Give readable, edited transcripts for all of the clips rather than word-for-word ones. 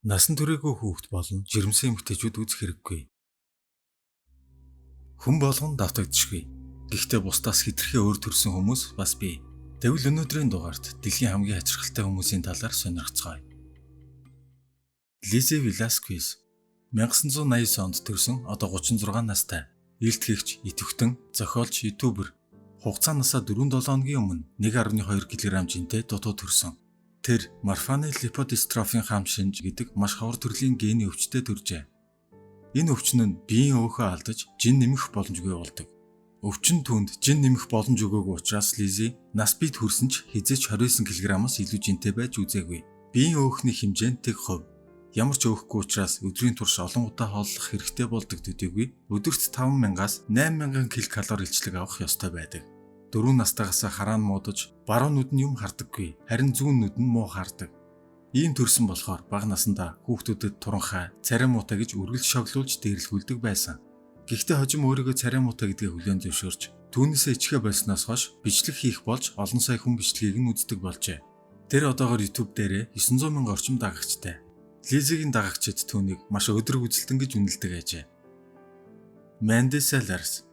Насан туршаагүй хүүхэд болон жирэмсэн эмэгтэйчүүд үзэх хэрэггүй. Хүн болгон давтагдчихгүй. Гэхдээ бусдаас хэтэрхий өөр төрсэн хүмүүс бас бий. Тэгвэл өнөөдрийн дугаарт дэлхийн хамгийн хачирхалтай хүмүүсийн талаар сонирхцгаая. Лизи Веласкес 1989 онд төрсэн, одоо 36 настай. Илтгэгч, идэвхтэн, зохиолч, ютубер. Хугацаанасаа 4-7 хоногийн өмнө 1.2 кг жинтэй дутуу төрсөн. Тэр Марфаны липодистрофийн хам шинж гэдэг маш ховор төрлийн гений өвчтөд төржээ. Энэ өвчин нь биеийн өөхөө алдаж жин нэмэх боломжгүй болдог. Өвчин түүнд жин нэмэх боломж өгөөгүй учраас Лизи нас бит хүрсэн ч хизээч 29 кг-аас илүү жинтэй байж үзээгүй. Биеийн өөхний хэмжээ нь тэг хувь. Ямар ч өөхгүй учраас өдрийн турш олон удаа хооллох хэрэгтэй болдог төдийгүй өдөрт 5,000-аас 8,000 ккал илчлэг авах ёстой байдаг. 4 настайгаас хараа нь муудаж, баруун нүд нь юм хардаггүй, харин зүүн нүд нь муу хардаг. Ийм төрсөн болохоор бага насндаа хүүхдүүдэд туранхай, царай муутай гэж үргэлж шоглуулж дээрлгүүлдэг байсан. Гэхдээ хожим өөрийгөө царай муутай гэдгээ хүлээн зөвшөөрч, түүнээсээ ичхэ болсноос хойш бичлэг хийх болж олон сая хүн бичлэгийг нь үздэг болжээ. Тэр одоогоор YouTube дээрээ 900 мянган орчим дагагчтай. Лизигийн дагагчид түүнийг маш өдрөг үзэлтэн гэж үнэлдэг ажээ. Манди Селлерс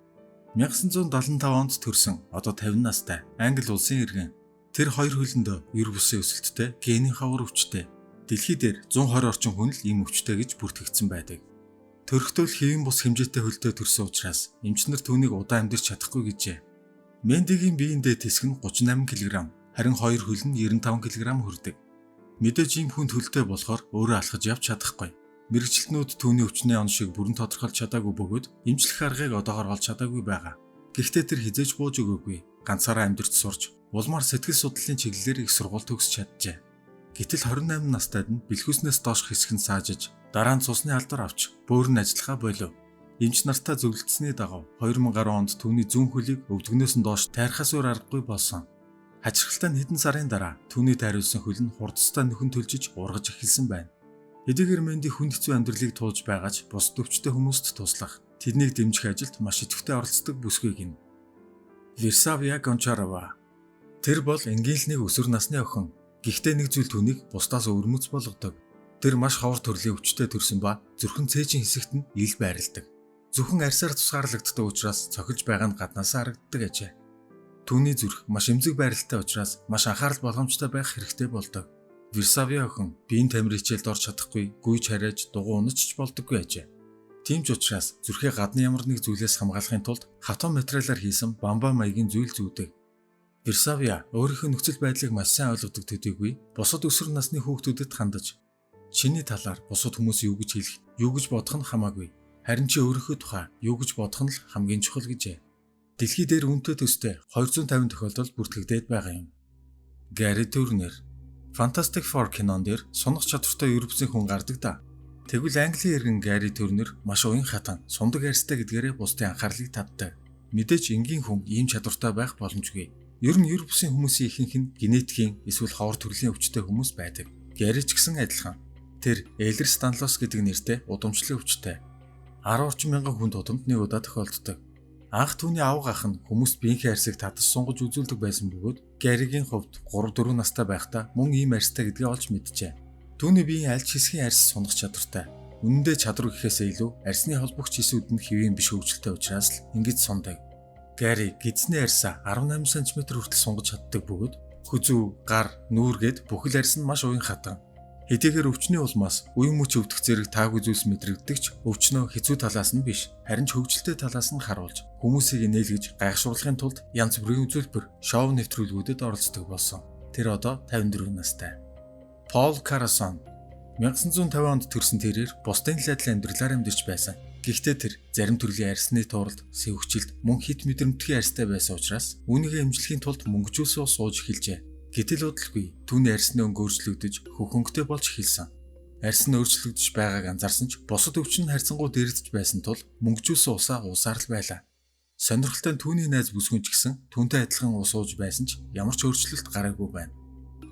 1975 онд төрсэн, одоо 50 настай, Англи улсын иргэн. Тэр хоёр хөлөндөө ер бусын өсөлттэй, генийн хавар өвчтэй. Дэлхий дээр 120 орчим хүн л ийм өвчтэй гэж бүртгэгдсэн байдаг. Төрөхдөө хэвийн бус хэмжээтэй хөлтэй төрсөн учраас эмчнэр түүнийг удаан амьдарч чадахгүй гэжээ. Мендигийн биеийн дээд хэсэг нь 38 кг, харин хоёр хөл нь 95 кг хүрдэг. Мэдээж ийм хүнд хөлтэй болохоор өөрөө алхаж явж чадахгүй. Мэргэжилтнүүд түүний өвчнээ он шиг бүрэн тодорхойлж чадаагүй бөгөөд эмчлэх аргыг одоогоор олж чадаагүй байгаа. Гэхдээ тэр хизээж бууж өгөөгүй. Ганцаараа амьдарч сурч, улмаар сэтгэл судлалын чиглэлээр их сургууль төгсөж чаджээ. Гэтэл 28 настайд нь бэлхүүснээс доош хэсэг нь саажиж, дараа нь цусны алдар авч, бөөр нь ажиллахаа болов. Эмч нартай зөвлөлдсөний дагав 2010 онд түүний зүүн хөлийг өвдгнөөс нь доош тайрхаас өөр аргагүй болсон. Хачирхалтай нь хэдэн сарын дараа түүний тайруулсан хөл нь хурдстай нөхөн төлжиж ургаж эхэлсэн байна. Хэдийгээр Менди хүнд хэцүү амьдралыг туулж байгаач бусд өвчтэй хүмүүст туслах, тэднийг дэмжих ажилд маш идэвхтэй оролцдог бүсгүй гин. Версавия Гончарова. Тэр бол энгийнлнийг өсвөр насны охин. Гэхдээ нэг зүйл түүнийг бусдаас өвөрмөц болгодог. Тэр маш ховор төрлийн өвчтэй төрсөн ба зүрхэн цээжин хэсэгт нь ил байрладаг. Зөвхөн арьсаар тусгаарлагддаг учраас цохилж байгаа нь гаднаасаа харагддаг ажээ. Түүний зүрх маш эмзэг байралтай учраас маш анхаарал болгоомжтой байх хэрэгтэй болдог. Версавия охин биеийн тамир хичээлд орж чадахгүй, гүйж харайж, дугуй унаж ч болдоггүй ажээ. Тийм ч учраас зүрхээ гадны ямар нэг зүйлээс хамгаалахын тулд хатуу материалаар хийсэн бамбаа маягийн зүйл зүүдэг. Версавия өөрийнхөө нөхцөл байдлыг маш сайн ойлгодог төдийгүй бусад өсвөр насны хүүхдүүдэд хандаж, чиний талаар бусад хүмүүс юу гэж хэлэх, юу гэж бодох нь хамаагүй. Харин чи өөрийнхөө тухай юу гэж бодох нь л хамгийн чухал гэжээ. Дэлхий дээр үнэтэй төстэй 250 тохиолдол бүртгэгдээд байгаа юм. Гарри Турнер Fantastic Four кинон дээр сунах чадвартай ерөвсөн хүн гардаг да. Тэгвэл Английн иргэн Гарри Турнер маш уян хатан, сундаг арьстай гэдгээрээ бусдын анхаарлыг татдаг. Мэдээж энгийн хүн ийм чадвартай байх боломжгүй. Ер нь ерөвсөн хүмүүсийн ихэнх нь генетикийн эсвэл ховор төрлийн өвчтэй хүмүүс байдаг. Гарри ч гэсэн адилхан. Тэр Эйлер-Станлос гэдэг нэртэй удамшлын өвчтэй. 10 орчим мянган хүн тутамд нэг удаа тохиолддог. Анх түүний авга ах нь хүмүүст биеийнхээ арьсыг татас сунгаж үзүүлдэг байсан бөгөөд Гарригийн хувьд 3-4 настай байхдаа мөн ийм арьстай гэдгээ олж мэджээ. Түүний биеийн аль ч хэсгийн арьс сунах чадвартай. Үнэн дээр чадвар гэхээсээ илүү арьсны холбогч хэсүүд нь хэвийн биш хөвгөлтэй учраас л ингэж сундаг. Гарри гидсний арьсаа 18 см хүртэл сунгаж чаддаг бөгөөд хүзүү, гар, нүүр гэд бүхэл арьс нь маш уян хатан. Хэдийгээр өвчний улмаас үе мөч өвдөх зэрэг таагүй зүйлс мэдрэгддэгч өвчнөө хэцүү талаас нь биш, харин ч хөвгөлтэй талаас нь харуулж хүмүүсийг нээлгэж гайхшруулахын тулд янз бүрийн үзүүлбэр, шоу нэвтрүүлгүүдэд оролцдог болсон. Тэр одоо 54 настай. Пол Карсон 1950 онд төрсэн тэрээр бусдын л адил амьдралаар амьдарч байсан. Гэхдээ тэр зарим төрлийн арьсны тууралд, сэвгчилд мөн хит мэдрэмтгий арьстай байсан учраас үүнийгээ эмчлэхийн тулд мөнгөжүүлсэн ус ууж эхэлжээ. Гэтэл удалгүй түүний арьсны өнгө өөрчлөгдөж хөхөнгөтэй болж эхэлсэн. Арьс нь өөрчлөгдөж байгааг анзаарсан ч бусад өвчин харьцангуй дэрэгдэж байсан тул мөнгөжүүлсэн усаа уусаар л байлаа. Сонирхолтой нь түүний найз бүсгүн ч гэсэн түүнтэй адилхан ус ууж байсан ч ямар ч өөрчлөлт гараагүй байна.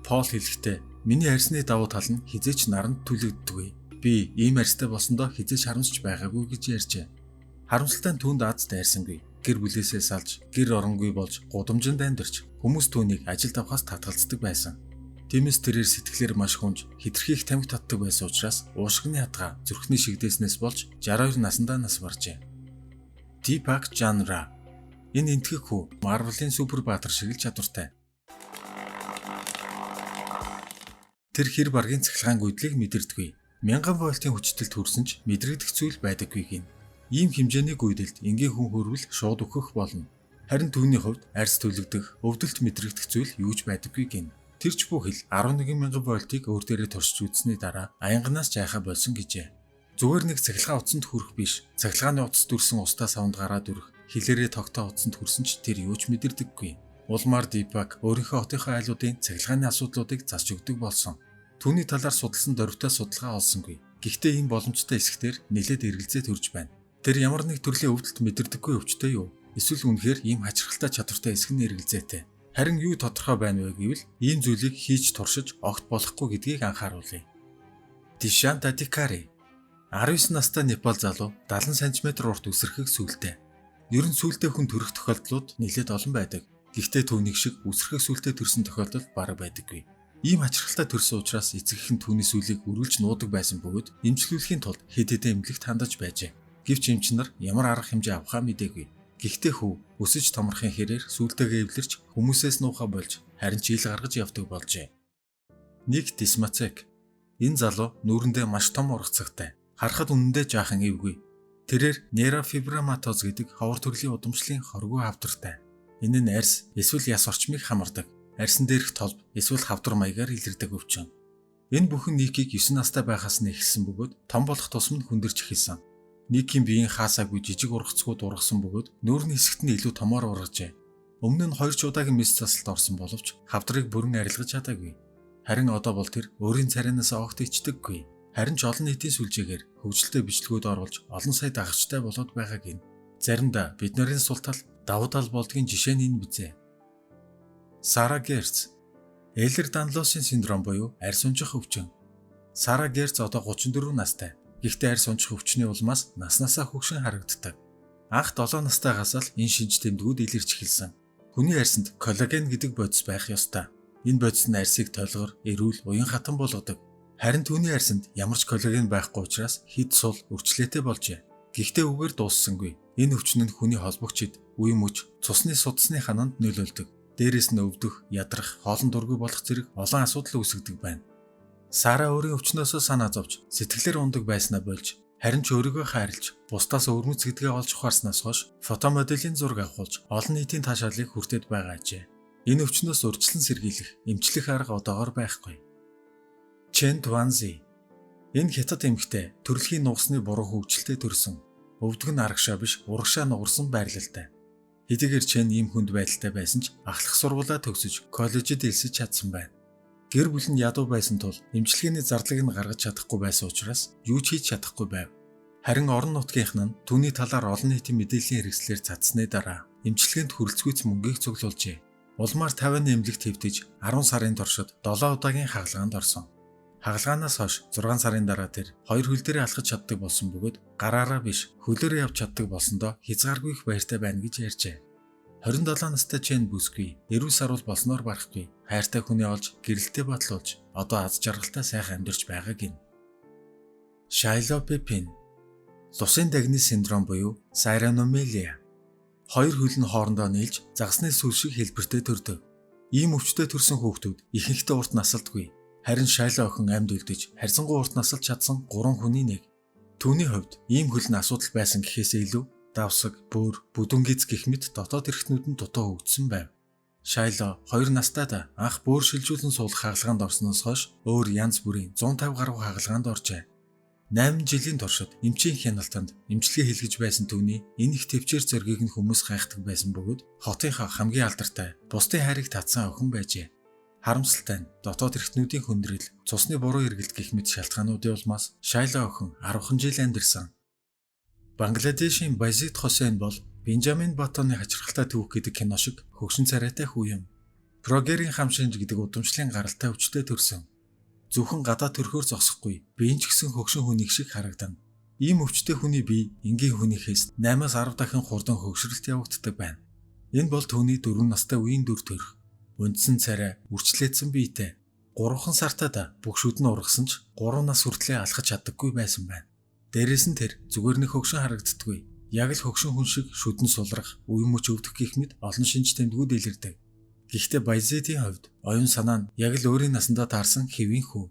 Пол хэлэхдээ миний арьсны давуу тал нь хизээч наранд түлэгддэггүй. Би ийм арьстай болсондоо хизээч харамсч байгаагүй гэж ярьжээ. Харамсалтай нь түүнд аз дайрсангүй. Гэр бүлээсээ салж, гэр оронгүй болж, гудамжинд амьдарч хүмүүс түүнийг ажилд авахаас татгалздаг байсан. Тиймээс тэрээр сэтгэлээр маш хүнж хэтэрхий их тамхи татдаг байсан учраас уушгины хатгаа зүрхний шигдээснээс болж 62 наснда нас баржээ. Deepak Chandra энэ энтгэх хүү Марвелийн супер баатар шиг л чадвартай. Тэр хэр баргийн цахилгаан гүйдлийг мэдэрдэггүй. 1000 вольтын хүчтэд хүрсэн ч мэдрэгдэх зүйл байдаггүй гин. Ийм хэмжээний гүйдэлд энгийн хүн хөрвөл шууд өөхөх болно. Харин түүний хувьд арьс төлөгдөх, өвдөлт мэдрэгдэх зүйл юу ч байдаггүй гин. Тэр ч бүхэл 11,000 вольтыг өөр дээрээ туршиж үзсний дараа аянганаас жайхаа болсон гэжээ. Зүгээр нэг цахилгаан утсанд хүрэх биш, цахилгааны утас дүрсэн устаа савнд гараад өрөх, хилээрээ тогтоо утсанд хүрсэн ч тэр юу ч мэдэрдэггүй. Улмаар Deepak өөрийнхөө хотынхоо айлуудын цахилгааны асуудлуудыг засч өгдөг болсон. Түүний талаар судалсан дөрвтэй судалгаа олсонгүй. Гэхдээ ийм боломжтой хэсгээр нэлээд эргэлзээ төрж байна. Тэр ямар нэг төрлийн өвдөлт мэдэрдэггүй өвчтэй юу? Эсвэл үнэхээр ийм хачирхалтай чадвартай хэсэг нь эргэлзээтэй. Харин юу тодорхой байна вэ гэвэл ийм зүйлийг хийж туршиж огт болохгүй гэдгийг анхааруулъя. Dishant Adhikari 19 настай Непал залуу 70 см урт үсрэхийг сүултээ. Ер нь сүултээ хүн төрөх тохиолдлууд нэлээд олон байдаг. Гэхдээ түүнийг шиг үсрэхийг сүултээ төрсөн тохиолдол бараг байдаггүй. Ийм хачирхалтай төрсөн учраас эцэг эхэн түүний сүлийг үргэлж нуудаг байсан бөгөөд эмчлүүлэхийн тулд хэд хэдэн эмнэлэгт хандаж байжээ. Гэвч эмч нар ямар арга хэмжээ авахаа мэдээгүй. Гэхдээ хүү өсөж томрохын хэрээр сүултээгээ эвлэрч хүмүүсээс нуухаа болж харин ч ил гаргаж явдаг болжээ. Нэг Дисмацек энэ залуу нүүрэндээ маш том ургацагтай. Харахад үнэндээ жаахан эвгүй. Тэрээр нейрофиброматоз гэдэг ховор төрлийн удамшлын хоргүй хавдартай. Энэ нь арьс эсвэл яс орчмыг хамардаг. Арьсан дээрх толб эсвэл хавдар маягаар илэрдэг өвчин. Энэ бүхэн Никийг 9 настай байхаас нь эхэлсэн бөгөөд том болох тусам нь хүндэрч эхэлсэн. Никийн биеийн хаасаагүй жижиг ургацгууд ургасан бөгөөд нүүрний хэсэгт нь илүү томоор ургажээ. Өмнө нь 2 ч удаагийн мэс засалд орсон боловч хавдрыг бүрэн арилгаж чадаагүй. Харин одоо бол тэр өөрийн царинаас огт ичдэггүй. Харин ч олон нийтийн сүлжээгээр хөгжилтэй бичлэгүүд оруулж олон сая дагагчтай болоод байгааг нь. Заримдаа бид нарын сул тал давуу тал болдгийн жишээ нь энэ бизээ. Сара Герц Эйлер-Данлосын синдром буюу арьс унжих өвчин. Сара Герц одоо 34 настай. Гэхдээ арьс унжих өвчний улмаас наснасаа хөгшин харагддаг. Анх 7 настайгаас л энэ шинж тэмдгүүд илэрч эхэлсэн. Хүний арьсанд коллаген гэдэг бодис байх ёстой. Энэ бодис нь арьсыг толгор, эрүүл, уян хатан болгодог. Харин түүний арьсанд ямар ч коллаген байхгүй учраас хэд сул өвчлөлтэй болжээ. Гэхдээ үгээр дууссангүй. Энэ өвчин нь хүний холбогчид, үе мөч, цусны судасны хананд нөлөөлдөг. Дээрээс нь өвдөх, ядрах, хоолн дургүй болох зэрэг олон асуудал үүсгдэг байна. Сара өөрийн өвчнөөсөө санаа зовж, сэтгэлээр ундаг байснаа болж, харин ч өөрийгөө хайрлж, бусдаас өвөрмөц гэдгээ олж ухаарснаас хойш фотомоделийн зураг авахулж, олон нийтийн таашаалыг хүртээд байгаа ажээ. Энэ өвчнөөс урьдчилан сэргийлэх, эмчлэх арга одоогоор байхгүй. Chen Tuanzi энэ хятад эмэгтэй төрөлхийн нугасны буруу хөгжилтэй төрсөн. Өвдөг нь арагшаа биш, урагшаа нугарсан байрлалтай. Хэдийгээр Chen ийм хүнд байдалтай байсан ч ахлах сургуулаа төгсөж, коллежид элсэж чадсан байна. Гэр бүл нь ядуу байсан тул эмчилгээний зардлыг нь гаргаж чадахгүй байсан учраас юу ч хийж чадахгүй байв. Харин орон нутгийнх нь түүний талаар олон нийтийн мэдээллийн хэрэгслээр цацсны дараа эмчилгээнд хүрэлцгүйц мөнгийг цуглуулжээ. Улмаар 50 эмнэлэгт хэвтэж 10 сарын туршид 7 удаагийн хагалгаанд орсон. Хагалгаанаас хойш 6 сарын дараа тэр 2 хөл дээрээ алхаж чаддаг болсон бөгөөд гараараа биш хөлөөрөө явж чаддаг болсондоо хязгааргүй их баяртай байна гэж ярьжээ. 27 настай Chen бүсгүй, эрүүл саруул болсноор барахгүй, хайртай хүнээ олж, гэрэлтэй батлуулж, одоо аз жаргалтай сайхан амьдарч байгааг нь. Shiloh Pepin Лусын дагны синдром буюу Cyranomylia. Хоёр хөл нь хоорондоо нийлж, загасны сүл шиг хэлбэртэй төрдөг. Ийм өвчтөй төрсэн хүүхдүүд ихэнхдээ урт насалдаггүй. Харин Shiloh охин амьд үлдэж, харьцангуй урт насалж чадсан 3 хүний нэг. Түүний хувьд ийм хөл нь асуудал байсан гэхээсээ илүү давсаг, бөөр, бүдүнгиз гэх мэт дотоод эрхтнүүд нь дутуу хөгжсөн байв. Shiloh 2 настайдаа анх бөөр шилжүүлэн суулгах хагалгаанд орсноос хойш өөр янз бүрийн 150 гаруй хагалгаанд оржээ. 8 жилийн туршид эмчийн хяналтанд эмчилгээ хийлгэж байсан түүний энэ их төвчээр зоргийг нь хүмүүс гайхдаг байсан бөгөөд хотынхаа хамгийн алдартай, бусдын хайрыг татсан охин байжээ. Харамсалтай нь дотоод эрхтнүүдийн хүндрэл, цусны буруу эргэлт гэх мэт шалтгаануудын улмаас Shiloh охин 10 жил амьдарсан. Бангладешийн Байзит Хосейн бол Бенжамин Баттоны хачирхалтай түүх гэдэг кино шиг хөгшин царайтай хүү юм. Прогерийн хамшинж гэдэг удамшлын гаралтай өвчтөй төрсөн. Зөвхөн гадаа төрхөөр зогсохгүй, биеийн ч гэсэн хөгшин хүнийг шиг харагдан. Ийм өвчтөй хүний бие энгийн хүнийхээс 8-аас 10 дахин хурдан хөгшрөлт явагддаг байна. Энэ бол түүний 4 настай үеийн дүр төрх. Үндсэн царай, үрчлээдсэн биетэй, 3 сартаа бүх шүд нь ургасан ч 3 нас хүртлээр алхаж чаддаггүй байсан байна. Дээрээс нь тэр зүгээр нэг хөгшин харагддаггүй. Яг л хөгшин хүн шиг шүдэн сулрах, үе мөч өвдөх гэх мэт олон шинж тэмдгүүд илэрдэг. Гэхдээ Баязидын хувьд оюун санаа нь яг л өөрийн насандаа таарсан хэвийн хүү.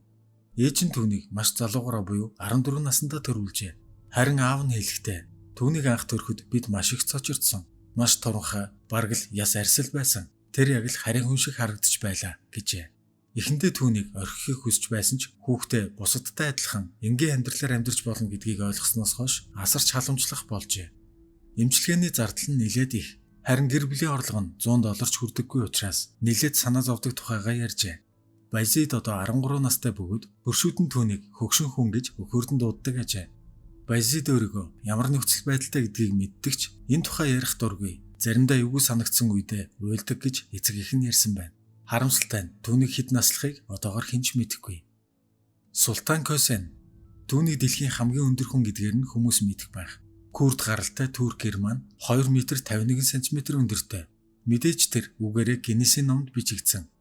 Ээж нь түүнийг маш залуугаараа буюу 14 наснда төрүүлжээ. Харин аав нь хэлэхдээ түүнийг анх төрөхөд бид маш их цочирдсон. Маш туранхай, бараг л яс арсил байсан. Тэр яг л харин хүн шиг харагдаж байлаа гэжээ. Эхэндээ түүнийг орхихыг хүсэж байсан ч хүүхдээ бусадтай адилхан энгийн амьдралаар амьдарч болно гэдгийг ойлгосноос хойш асарч халамжлах болжээ. Эмчилгээний зардал нь нэлээд их. Харин гэр бүлийн орлого нь $100 ч хүрдэггүй учраас нэлээд санаа зовдөг тухайгаа ярьжээ. Баязид одоо 13 настай бөгөөд хөршүүдэн түүнийг хөгшин хүн гэж өхөрдөн дууддаг ажээ. Баязид өөрийгөө ямар нөхцөл байдалтай гэдгийг мэддэг ч энэ тухай ярих дургүй. Заримдаа эвгүй санагдсан үедээ уйлдаг гэж эцэг эх нь ярьсан байна. Харамсалтай нь түүнийг хэд наслахыг одоогоор хэн ч мэдэхгүй. Султан Көсен түүнийг дэлхийн хамгийн өндөр хүн гэдгээр нь хүмүүс мэдэх байх. Курд гаралтай турк герман 2 м 51 см өндөртэй. Мэдээж тэр үгээрээ Гиннесийн номд бичигдсэн.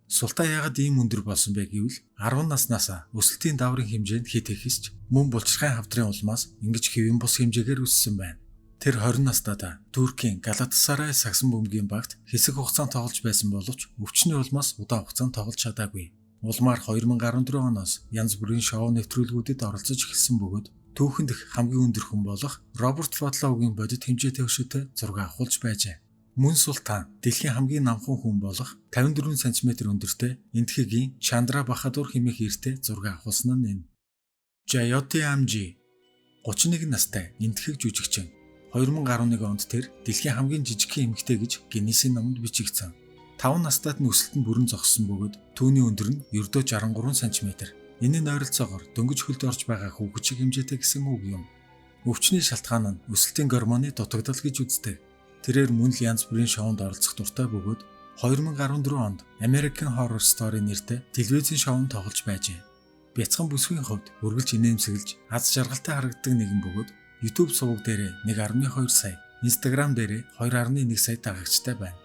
Султан яагаад ийм өндөр болсон бэ гэвэл 10 наснаасаа өсөлтийн даврын хэмжээнд хит ихсэж мөн булчирхайн хавдрын улмаас ингэж хэвийн бус хэмжээгээр өссөн байна. Тэр 20 настайдаа Туркийн Галатасарай сагсан бөмбөгийн багт хэсэг хугацаанд тоглож байсан боловч өвчний улмаас удаан хугацаанд тоглож чадаагүй. Улмаар 2014 оноос янз бүрийн шоу нэвтрүүлгүүдэд оролцож эхэлсэн бөгөөд түүхэнд их хамгийн өндөр хүн болох Роберт Вадлаугийн бодит хэмжээтэй өшөөтэй зураг авахулж байжээ. Мөн Султан дэлхийн хамгийн намхан хүн болох 54 см өндөртэй энтхэгийн Чандра Бахадур хэмээх эртээ зураг авахулсан нь энэ. Жайоти Амжи 31 настай энтхэг жүжигчин. 2011 онд тэр дэлхийн хамгийн жижигхэн эмэгтэй гэж Гиннесийн номонд бичигдсэн. 5 настайд нь өсөлт нь бүрэн зогссон бөгөөд түүний өндөр нь ердөө 63 см. Энэ нь ойролцоогоор дөнгөж хөлд орж байгаа хүүхэд шиг хэмжээтэй гэсэн үг юм. Өвчний шалтгаан нь өсөлтийн гормоны дутагдал гэж үздэг. Тэрээр мөн л янз бүрийн шоунд оролцох дуртай бөгөөд 2014 онд American Horror Story нэртэй телевизийн шоунд тоглож байжээ. Бяцхан бүсгийн хувьд үргэлж инээмсэглэж аз жаргалтай харагддаг нэгэн бөгөөд YouTube суваг дээрээ 1.2 сая, Instagram дээрээ 2.1 сая дагагчтай байна.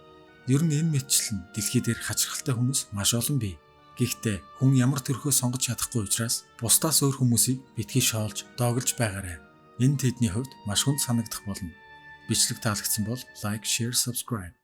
Ер нь энэ мэтчил нь дэлхий дээр хачирхалтай хүмүүс маш олон бий. Гэхдээ хүн ямар төрхөө сонгож чадахгүй учраас бусдаас өөр хүмүүсийг битгий шоолж, доогилж байгаарай. Энэ тэдний хувьд маш хүнд санагдах болно. Бичлэг таалагдсан бол лайк, share, subscribe